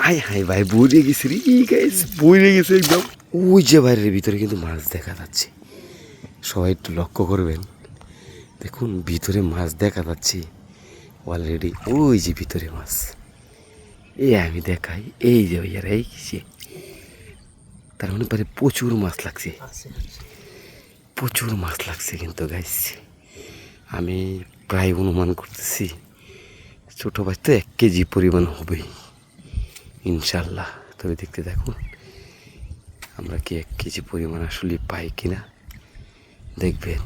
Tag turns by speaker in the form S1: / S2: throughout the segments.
S1: High high ভাই বইরে গেছে রে গাইস, বইরে গেছে একদম। ওই যে বাইরের ভিতরে কিন্তু মাছ দেখা যাচ্ছে, সবাই একটু লক্ষ্য করবেন। দেখুন ভিতরে মাছ দেখা যাচ্ছে অলরেডি, ওই যে ভিতরে মাছ। এই আমি দেখাই, এই যে ভাইয়ারা এই যে, তার মানে পারে প্রচুর মাছ লাগছে, প্রচুর মাছ লাগছে কিন্তু গাইস। আমি প্রায় অনুমান করতেছি ছোটো মাছ তো 1 কেজি পরিমাণ হবেই ইনশাল্লাহ। তবে দেখতে দেখুন আমরা কি 1 কেজি পরিমাণ আসলে পাই কিনা দেখবেন।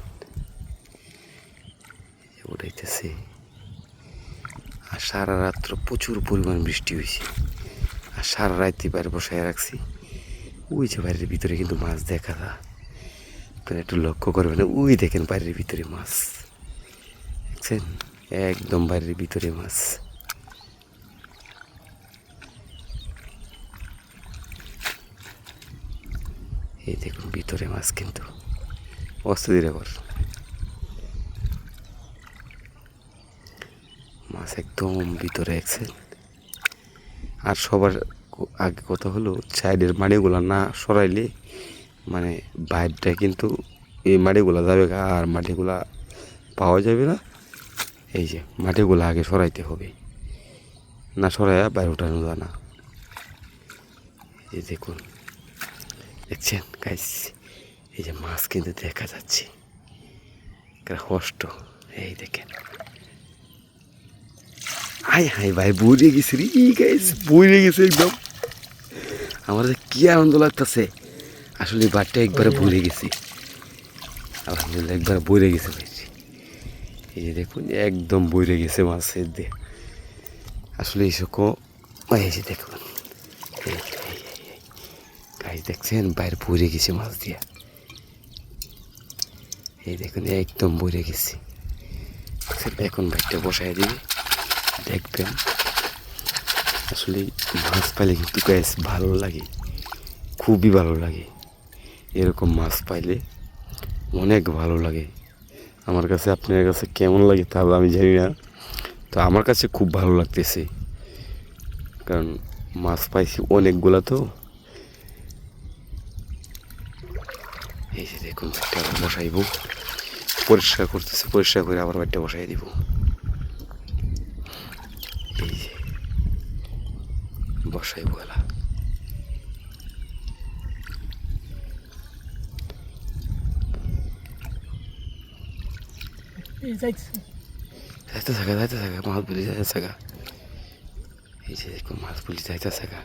S1: উঠাইতেছে, আর সারা রাত্র প্রচুর পরিমাণ বৃষ্টি হয়েছে, আর সারা রাত্রি বাইরে বসায় রাখছি। ওই যে বাইরের ভিতরে কিন্তু মাছ দেখা যায়, আপনারা একটু লক্ষ্য করবেন। ওই দেখেন বাইরের ভিতরে মাছ দেখছেন, একদম বাইরের ভিতরে মাছ। এই দেখুন ভিতরে মাছ কিন্তু অস্থির, আবার মাছ একদম ভিতরে একছেন। আর সবার আগে কথা হলো সাইডের মাড়িগুলো না সরাইলে মানে বাইরটা কিন্তু এই মাটিগুলা যাবে, আর মাটিগুলা পাওয়া যাবে না। এই যে মাটিগুলা আগে সরাইতে হবে, না সরাইয়া বাইরে উঠানো যায় না। এই দেখুন দেখছেন গাইস, এই যে মাছ কিন্তু দেখা যাচ্ছে, কষ্ট। এই দেখেন হাই হাই ভাই বইরে গেছে রে গাইস, বইরে গেছে একদম। আমার কি আনন্দ লাগতেছে আসলে, বারটা একবারে ভরে গেছি, আলহামদুলিল্লাহ একবার বইরে গেছে ভাই। এই যে দেখুন একদম বইরে গেছে মাছের দিয়ে আসলে এই সকো। এই যে দেখুন গাছ দেখছেন বাইরে ভরে গেছে মাছ দিয়ে, এই দেখুন একদম বইরে গেছি। এখন বাইকটা বসাই দিবে, দেখবেন আসলে মাছ পাইলে কিন্তু গাছ ভালো লাগে, খুবই ভালো লাগে। এরকম মাছ পাইলে অনেক ভালো লাগে আমার কাছে। আপনার কাছে কেমন লাগে তাহলে আমি জানি না, তো আমার কাছে খুব ভালো লাগতেছে, কারণ মাছ পাইছি অনেকগুলা তো। এই যে দেখুন বাইকটা আবার বসাইব, পরিষ্কার করতেছে, পরিষ্কার করে আবার বাইকটা বসাই দিব। এই যে বসাইব এলা, যাইতে থাকা মাছ বলি যাইতে থাকা। এই যে দেখুন মাছ বলি যাইতে থাকা।